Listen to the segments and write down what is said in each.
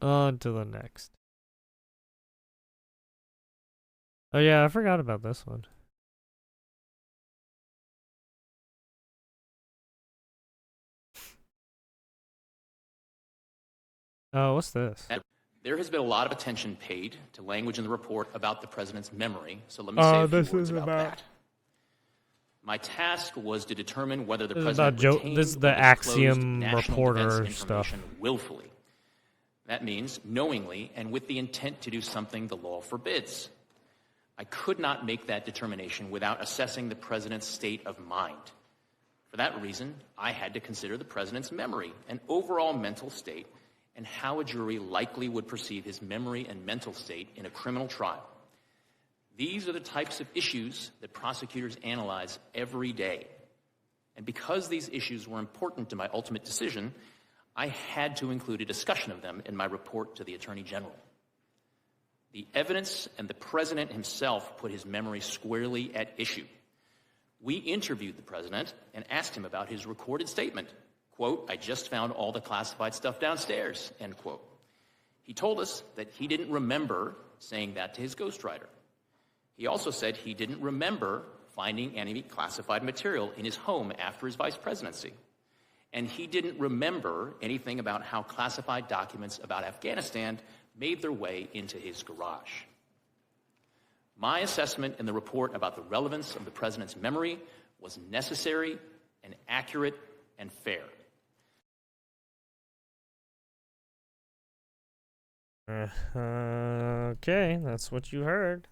On to the next. Oh yeah, I forgot about this one. Oh, what's this? There has been a lot of attention paid to language in the report about the president's memory, so let me say a few words about that. My task was to determine whether the president retained or disclosed Axiom national defense reporter information stuff. willfully. That means knowingly and with the intent to do something the law forbids. I could not make that determination without assessing the president's state of mind. For that reason, I had to consider the president's memory and overall mental state and how a jury likely would perceive his memory and mental state in a criminal trial. These are the types of issues that prosecutors analyze every day. And because these issues were important to my ultimate decision, I had to include a discussion of them in my report to the Attorney General. The evidence and the president himself put his memory squarely at issue. We interviewed the president and asked him about his recorded statement. Quote, "I just found all the classified stuff downstairs," end quote. He told us that he didn't remember saying that to his ghostwriter. He also said he didn't remember finding any classified material in his home after his vice presidency. And he didn't remember anything about how classified documents about Afghanistan made their way into his garage. My assessment in the report about the relevance of the president's memory was necessary and accurate and fair. Okay, that's what you heard.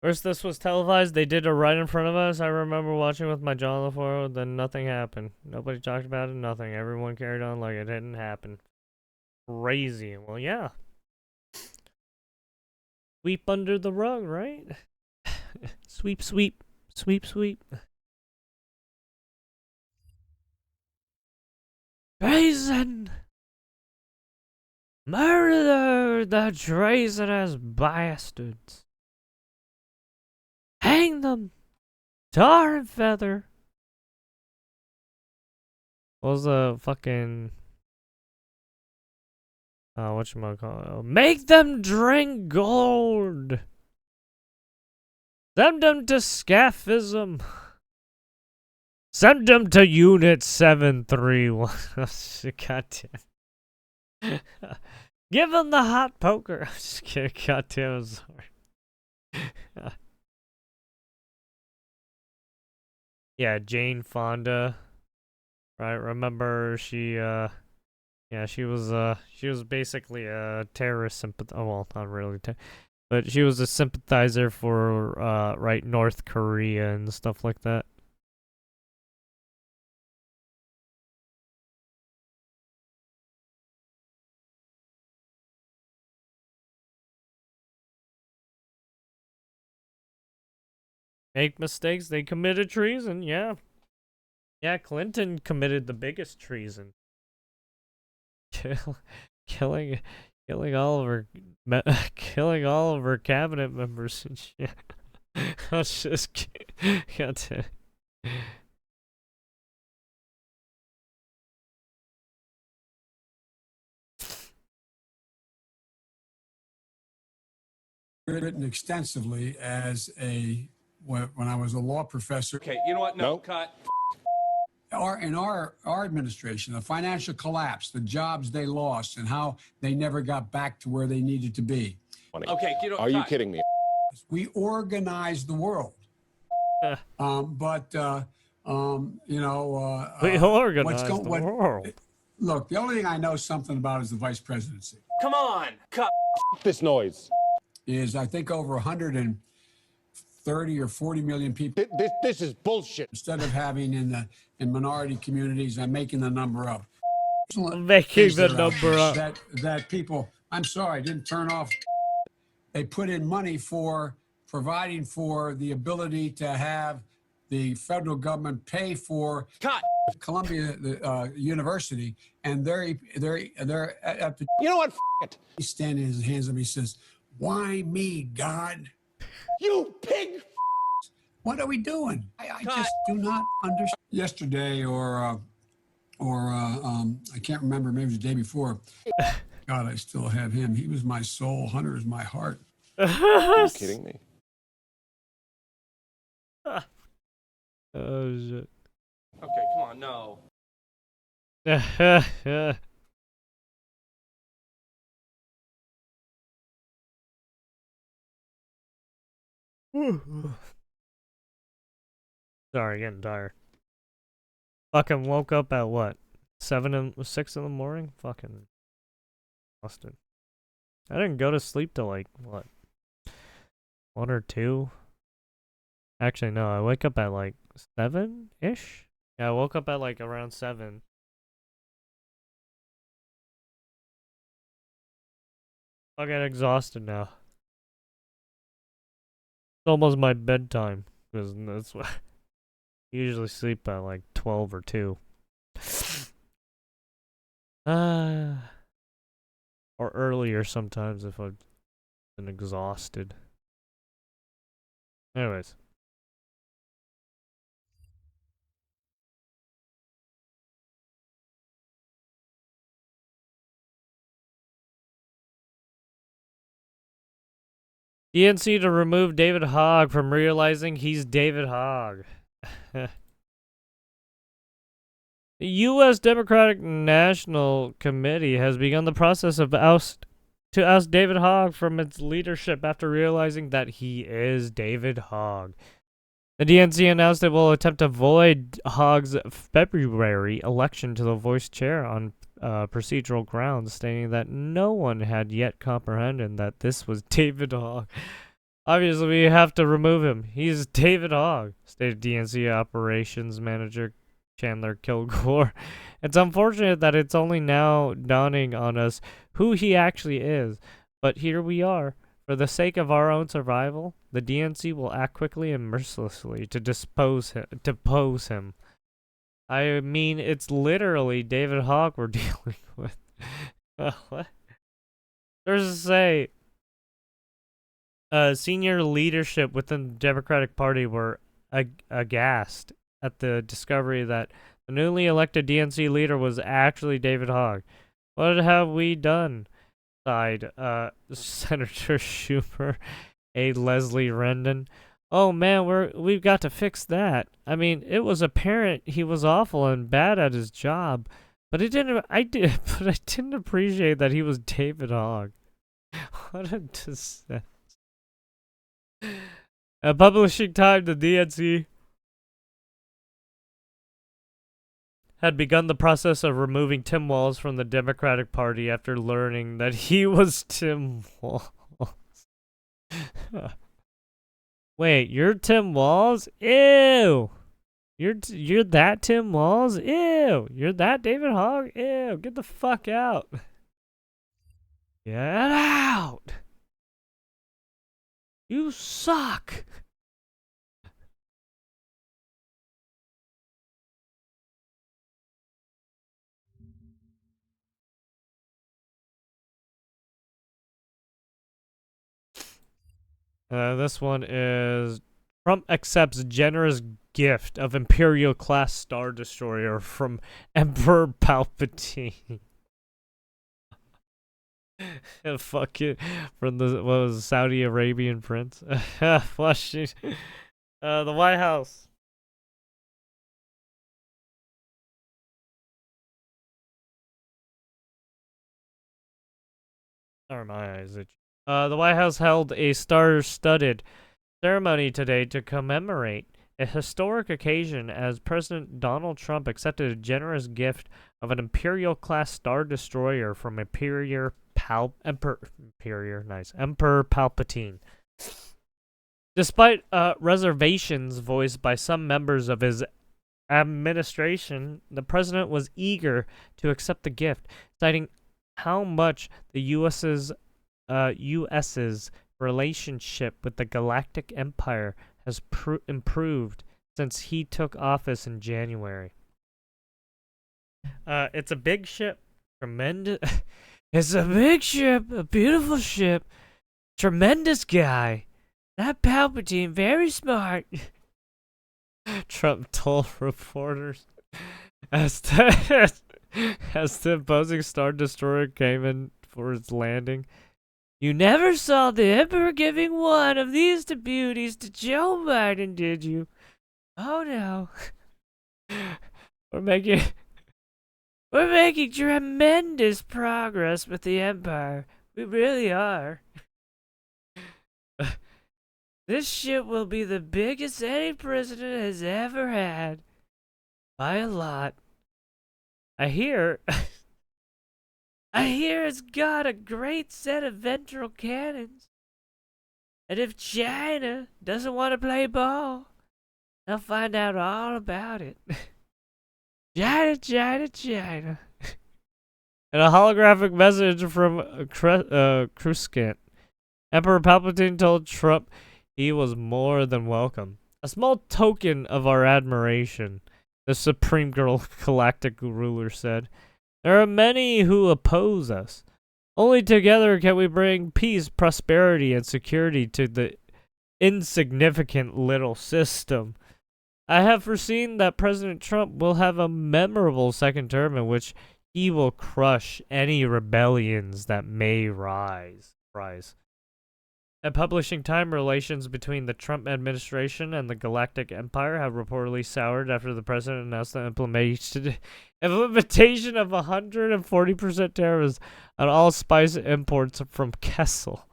First, this was televised. They did it right in front of us. I remember watching with my jaw on the floor. Then nothing happened. Nobody talked about it. Nothing. Everyone carried on like it didn't happen. Crazy. Well, yeah. Sweep under the rug, right? Sweep, sweep, sweep, sweep. Treason! Murder the treasonous bastards! Hang them! Tar and feather! What was the fucking... whatchamacallit? Make them drink gold! Send them to Scaphism! Send them to Unit 731. Goddamn. Give them the hot poker. I'm just kidding. Goddamn, I'm sorry. Yeah, Jane Fonda. Right, remember she, yeah, she was basically a terrorist sympathizer. Oh, well, not really, but she was a sympathizer for, right, North Korea and stuff like that. Make mistakes, they committed treason, yeah. Yeah, Clinton committed the biggest treason. Killing all of her, killing all of her cabinet members and shit. I was just kidding. Written extensively as when I was a law professor. Okay, you know what? No, cut. In our administration, the financial collapse, the jobs they lost, and how they never got back to where they needed to be. Okay, are you kidding me? We organized the world, you know, we organized the world. Look, the only thing I know something about is the vice presidency. Come on, cut. This noise is I think over 130 or 40 million people. This is bullshit. Instead of having in minority communities, I'm making the number up. Making the number up. That people, I'm sorry, didn't turn off. They put in money for providing for the ability to have the federal government pay for Columbia University, and they're at the. You know what? It. He's standing his hands up. He says, "Why me, God? You pig! What are we doing? I just do not understand." Yesterday, or I can't remember. Maybe it was the day before. God, I still have him. He was my soul. Hunter is my heart. Are you kidding me? Oh shit. Okay, come on, no. Sorry, getting tired. Fucking woke up at what? 6 in the morning? Fucking busted. I didn't go to sleep till like, what? 1 or 2? Actually, no, I wake up at like 7-ish? Yeah, I woke up at like around 7. I get exhausted now. It's almost my bedtime. Because that's what I usually sleep at like 12 or 2. Or earlier sometimes if I've been exhausted. Anyways. DNC to remove David Hogg from realizing he's David Hogg. The U.S. Democratic National Committee has begun the process of oust David Hogg from its leadership after realizing that he is David Hogg. The DNC announced it will attempt to void Hogg's February election to the vice chair on procedural grounds, stating that no one had yet comprehended that this was David Hogg. Obviously, we have to remove him. He's David Hogg, stated DNC operations manager Chandler Kilgore. It's unfortunate that it's only now dawning on us who he actually is, but here we are. For the sake of our own survival, the DNC will act quickly and mercilessly to depose him. I mean, it's literally David Hogg we're dealing with. What? There's to say, senior leadership within the Democratic Party were aghast at the discovery that the newly elected DNC leader was actually David Hogg. What have we done? Sighed Senator Schumer, A. Leslie Rendon. Oh man, we've got to fix that. I mean, it was apparent he was awful and bad at his job, but I didn't appreciate that he was David Hogg. What a dissent. Publishing time, the DNC had begun the process of removing Tim Walz from the Democratic Party after learning that he was Tim Walz. Wait, you're Tim Walz? Ew! You're that Tim Walz? Ew! You're that David Hogg? Ew! Get the fuck out! Get out! You suck! This one is Trump accepts generous gift of Imperial class Star Destroyer from Emperor Palpatine. Fuck it. From the, what was it, Saudi Arabian prince? Flushing. The White House. Sorry, my eyes itch. The White House held a star-studded ceremony today to commemorate a historic occasion as President Donald Trump accepted a generous gift of an Imperial-class Star Destroyer from Emperor Palpatine. Despite reservations voiced by some members of his administration, the president was eager to accept the gift, citing how much the U.S.'s relationship with the Galactic Empire has improved since he took office in January. It's a big ship. Tremendous. It's a big ship. A beautiful ship. Tremendous guy. That Palpatine, very smart. Trump told reporters as the opposing Star Destroyer came in for its landing. You never saw the Emperor giving one of these two beauties to Joe Biden, did you? Oh no. We're making tremendous progress with the Empire. We really are. This ship will be the biggest any president has ever had. By a lot. I hear it's got a great set of ventral cannons. And if China doesn't want to play ball, they'll find out all about it. China. And a holographic message from Kruscant. Emperor Palpatine told Trump he was more than welcome. A small token of our admiration, the Supreme Galactic Ruler said. There are many who oppose us. Only together can we bring peace, prosperity, and security to the insignificant little system. I have foreseen that President Trump will have a memorable second term in which he will crush any rebellions that may rise. At publishing time, relations between the Trump administration and the Galactic Empire have reportedly soured after the president announced the implementation of 140% tariffs on all spice imports from Kessel.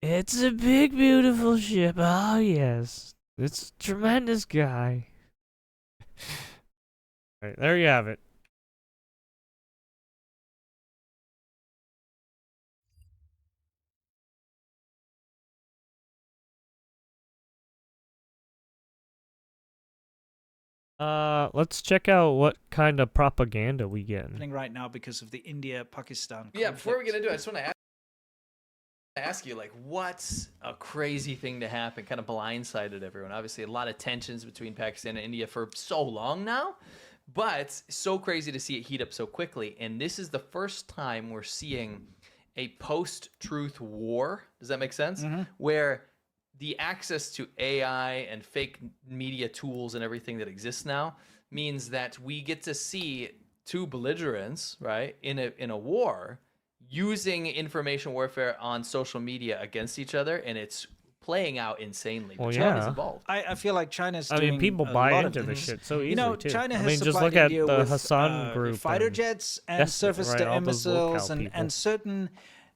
It's a big, beautiful ship. Oh, yes. It's a tremendous guy. All right, there you have it. Let's check out what kind of propaganda we get. Right now because of the India-Pakistan conflict. Yeah, before we get into it, I just want to ask you, like, what's a crazy thing to happen? Kind of blindsided everyone. Obviously, a lot of tensions between Pakistan and India for so long now, but so crazy to see it heat up so quickly. And this is the first time we're seeing a post-truth war. Does that make sense? Mm-hmm. Where the access to AI and fake media tools and everything that exists now means that we get to see two belligerents, right, in a war, using information warfare on social media against each other, and it's playing out insanely. Well, China's yeah. involved. I feel like China's I doing mean, people a buy lot into of this things. shit so easily, You know, too. China I has mean, just supplied look at India the with, Hassan group. fighter and jets and Destiny, surface-to-air right, all those locale missiles people. and certain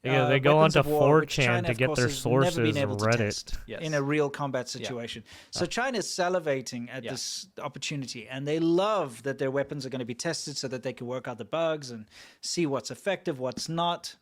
they go weapons onto of war, which 4chan China, to of get course, their has never sources been and able to Reddit. test in a real combat situation. So China is salivating at this opportunity, and they love that their weapons are going to be tested so that they can work out the bugs and see what's effective, what's not.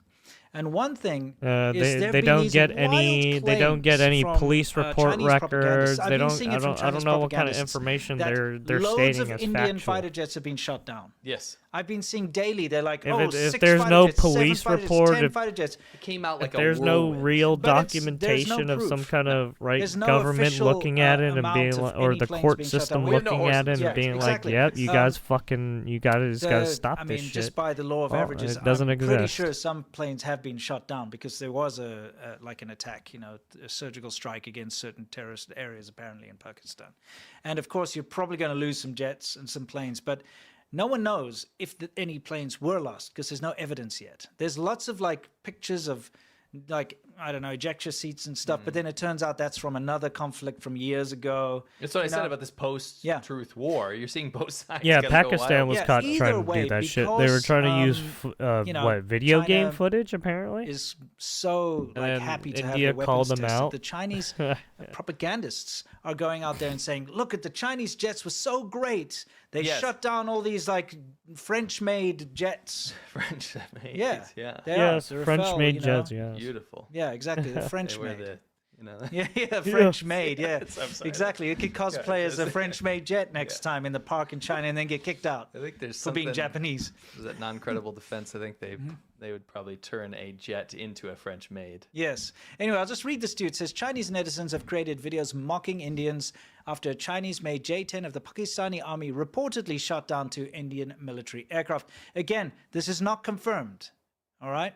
And one thing is they don't get any from, police report Chinese records. I've They been don't. seeing I it from don't. I don't Chinese know what kind of propagandists information that they're loads stating of as Indian factual. fighter jets have been shot down. Yes. I've been seeing daily. They're like, If 6 there's fighter no jets, 7 police fighter jets, report, 10 if- fighter jets. It came out like If there's no real But there's no documentation of some proof. kind of There's no government official, looking at it and amount being of like, or any the planes court being shut system down. We have no looking at it horses. and Yeah, being exactly. like, yep, you guys The- gotta stop I this mean, shit. just by the law of Well, averages, it doesn't I'm pretty exist. sure some planes have been shot down because there was like an attack, a surgical strike against certain terrorist areas apparently in Pakistan. And of course, you're probably going to lose some jets and some planes, but no one knows if any planes were lost because there's no evidence yet. There's lots of pictures of I don't know, ejector seats and stuff, but then it turns out that's from another conflict from years ago. That's what I said about this post-truth war. You're seeing both sides. Yeah, kinda go Pakistan wild. was Yeah, caught either trying to way, do that shit. They were because, trying to use video China game footage apparently. Is so And then happy to have India their called weapons them tested. out. The Chinese propagandists are going out there and saying, "Look at the Chinese jets were so great. They shut down all these French-made jets." French-made. Yeah, Yeah. they are. Yes, The Rafale, French-made jets. Yes. Beautiful. Yeah, exactly. The They were French-made. the, Yeah, French-made. Yeah, I'm sorry. exactly. You could cosplay as a French-made jet next time in the park in China and then get kicked out I think there's for being something- Japanese. Was that non-credible defense? I think Mm-hmm. they would probably turn a jet into a French-made. Yes. Anyway, I'll just read this to you. It says Chinese netizens have created videos mocking Indians after a Chinese-made J-10 of the Pakistani army reportedly shot down two Indian military aircraft. Again, this is not confirmed. All right?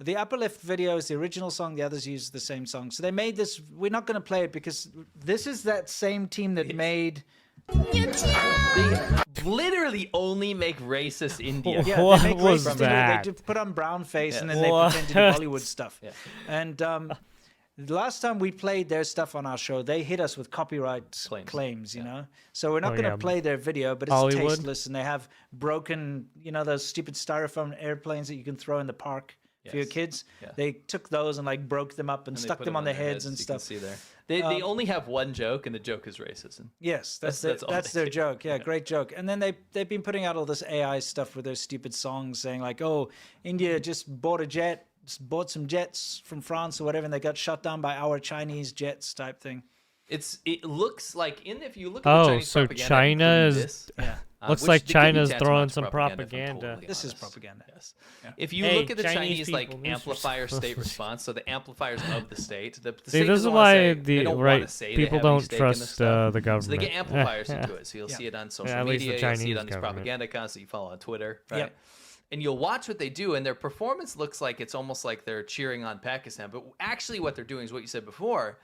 The upper left video is the original song. The others use the same song. So they made this. We're not going to play it because this is that same team that made They literally only make racist India. Yeah, What they make was racist that? They put on brown face Yeah. and then they pretend to do What? Bollywood stuff. Yeah. And the last time we played their stuff on our show, they hit us with copyright claims, you know? So we're not going to play their video, but it's Hollywood? tasteless, and they have broken, you know, those stupid styrofoam airplanes that you can throw in the park for your kids. Yeah. They took those and like broke them up and And they stuck put them on their heads and you stuff. can see there. They only have one joke, and the joke is racism. Yes, that's all their they do. joke. Yeah, great joke. And then they've been putting out all this AI stuff with their stupid songs saying like, oh, India just bought some jets from France or whatever, and they got shot down by our Chinese jets type thing. It looks like if you look at the Oh, Chinese so propaganda, China including is this, looks which like it could be China's tantamount throwing to some if I'm propaganda. totally This is honest. propaganda. Yes. If you Hey, look at the Chinese Chinese like people, this is- amplifier state response, so the amplifiers of the state, the See, state this is doesn't wanna why say, the they don't right wanna say they people have any don't stake in this trust stuff. the government. So they get amplifiers into it. So you'll Yeah. see it on social at least the media, you'll see it Chinese on these government. propaganda accounts that you follow on Twitter, right? Yep. And you'll watch what they do, and their performance looks like it's almost like they're cheering on Pakistan. But actually, what they're doing is what you said before.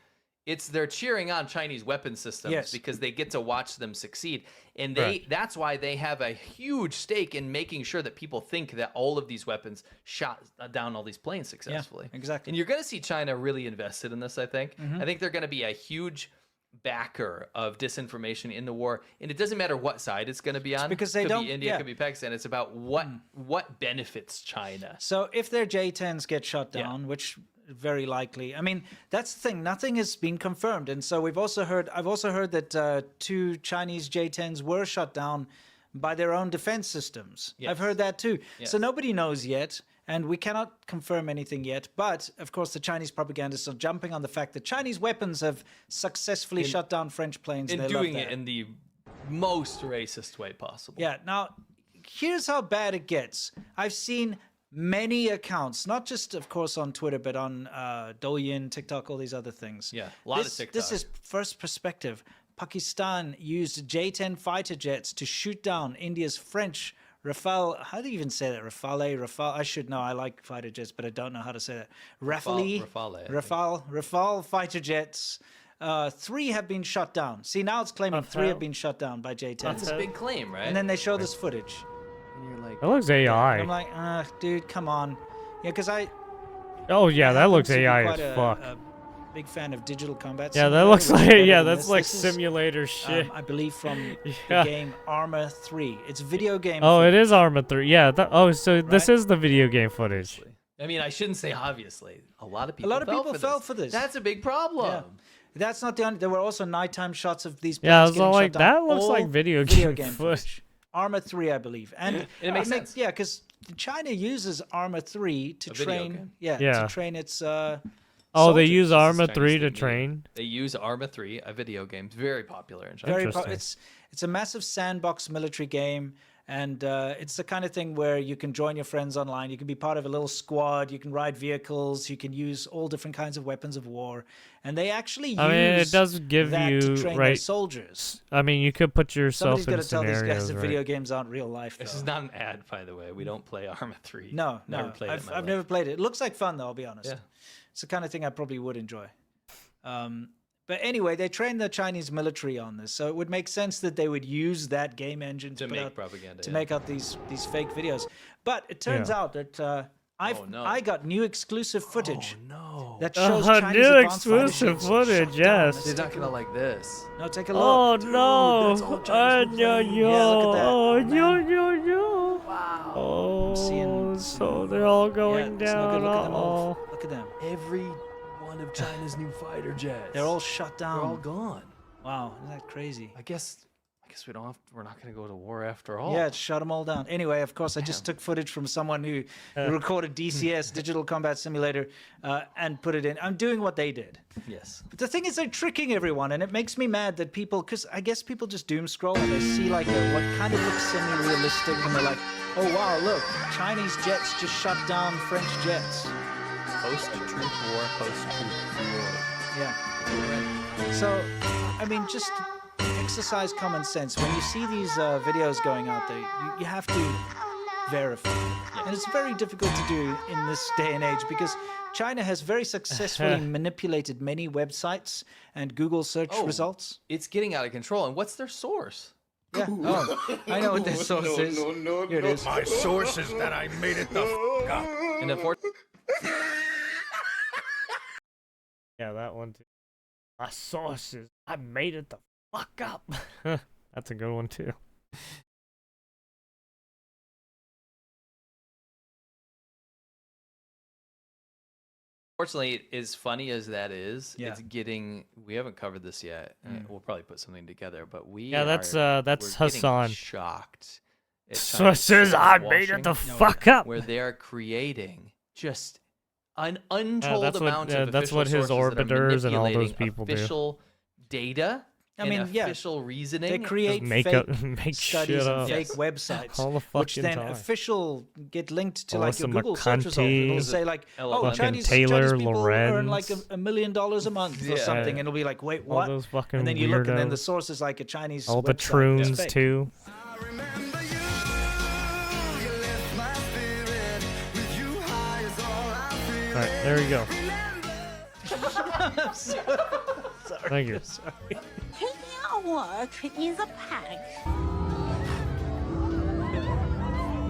They're cheering on Chinese weapon systems Yes. because they get to watch them succeed. And Right. that's why they have a huge stake in making sure that people think that all of these weapons shot down all these planes successfully. exactly. And you're going to see China really invested in this, I think. I think they're going to be a huge backer of disinformation in the war. And it doesn't matter what side it's going to be on. because they could don't- be India, yeah. could be Pakistan. It's about what benefits China. So if their J-10s get shut Yeah. down, which very likely, I mean, that's the thing. Nothing has been confirmed, and so I've also heard that 2 Chinese J-10s were shut down by their own defense systems. Yes. I've heard that too. Yes. So nobody knows yet, and we cannot confirm anything yet. But of course, the Chinese propagandists are jumping on the fact that Chinese weapons have successfully shut down French planes, In and they love doing that. it in the most racist way possible. Yeah, now here's how bad it gets. I've seen many accounts, not just, of course, on Twitter, but on Douyin, TikTok, all these other things. Yeah, a lot of This TikTok. is first perspective. Pakistan used J-10 fighter jets to shoot down India's French Rafale. How do you even say that? Rafale. I should know. I like fighter jets, but I don't know how to say that. Rafale, I think. Rafale fighter jets. 3 have been shut down. See, now it's claiming 3 have been shut down by J-10. That's a big claim, right? And then they show this footage. and you're like, That looks AI. I'm like, dude, come on. Yeah, because Oh yeah, that looks happen to be AI quite as fuck. a big fan of digital combat. Yeah, that simulator, looks which is like better yeah, than that's this. like This is, simulator shit. I believe from Yeah. the game Arma 3. It's video game. Oh, it footage. is Arma 3. Yeah. So this Right? is the video game footage. I mean, I shouldn't say obviously. A lot of people. fell for this. That's a big problem. Yeah. That's not the only. There were also nighttime shots of these. Yeah, I planes was getting all shot like, down. that looks All like video game footage. Arma 3, I believe, and It makes sense. Yeah, because China uses Arma 3 to A video train. game. Yeah, Yeah. to train its. Oh, they soldiers. use This is Arma Chinese 3 to thing, yeah. train. They use Arma 3, a video game, very popular in China. Very Interesting. it's a massive sandbox military game, and it's the kind of thing where you can join your friends online. You can be part of a little squad. You can ride vehicles. You can use all different kinds of weapons of war, and they actually use. I mean, it does give that you to train their right. soldiers. I mean, you could put yourself Somebody's in got to tell these scenarios, guys that right? video games aren't real life. This though. is not an ad, by the way. We don't play Arma 3. No, Never played it in I've my life. never played it. It looks like fun, though. I'll be honest. Yeah. It's the kind of thing I probably would enjoy. But anyway, they train the Chinese military on this, so it would make sense that they would use that game engine To put make out, propaganda, to yeah. make out these fake videos. But it turns Yeah. out that no. I got new exclusive footage No. that shows Oh, Chinese new advanced fighter exclusive ships footage, shot down. yes. Let's They're take not a gonna look. like this. No, take a look. Oh that's no! all Chinese Oh, movie. yo, Yeah, look at that. oh, Oh, yo, man. yo, yo. Wow. Oh, Seeing- so they're all Yeah, going it's no down. good. Look at them all. Uh-oh. Look at them. Every one of China's new fighter jets. They're all shut down. They're all gone. Wow, isn't that crazy? I guess we're not gonna go to war after all. Yeah, shut them all down. Anyway, of course, I just took footage from someone who recorded DCS, Digital Combat Simulator, and put it in. I'm doing what they did. Yes. But the thing is, they're tricking everyone, and it makes me mad that people, because I guess people just doom scroll and they see like what kind of looks semi-realistic, and they're like, oh wow, look, Chinese jets just shut down French jets. Post-truth war, post-truth war. Yeah. So, I mean, just exercise common sense. When you see these videos going out there, you have to verify. And it's very difficult to do in this day and age because China has very successfully manipulated many websites and Google search results. It's getting out of control. And what's their source? Yeah. Oh, I know what their source is. Here it is. My source is that I made it the f up. And Yeah, that one too. My sources, I made it the fuck up. That's a good one too. Unfortunately, as funny as that is, Yeah. it's getting. We haven't covered this yet. We'll probably put something together, but that's we're Hassan. getting shocked. At China's Sources, I made source it the washing, fuck up. where they are creating just an untold that's what- amount of that's official what his sources that are orbiters and all those manipulating people do. official data. I mean, yeah, official reasoning. they create Make fake up, make studies shit and up. fake websites, All the which fucking then time. official get linked to like your Alyssa Google search result. It'll McContie, say like, oh, fucking Chinese Taylor people earn like Lorenz. $1 million a month or Yeah. something, and it'll be like, wait, All what? those fucking And then you look, and then the weirdos. source is like a Chinese All the website. It's troons fake. too. Alright, there we go. Thank you. Taking out work is a pack.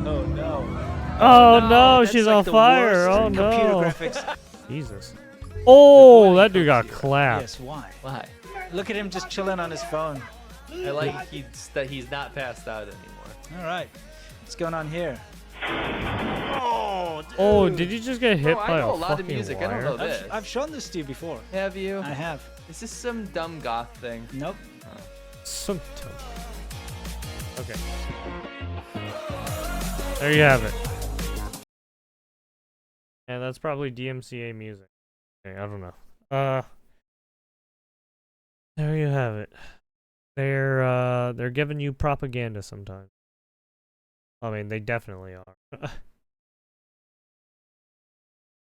Oh no! Oh no, That's she's like on the fire! worst Oh computer no! graphics. Jesus. Oh, that dude got clapped. Yes, why? Why? Look at him just chilling on his phone. I like that he's not passed out anymore. All right, what's going on here? Oh, did you just get hit Bro, I by know a a lot of fucking music. wire? I don't know this. I've shown this to you before. Have you? I have. Is this some dumb goth thing? Nope. Some Okay. There you have it. Yeah, that's probably DMCA music. Okay, I don't know. There you have it. They're giving you propaganda sometimes. I mean, they definitely are.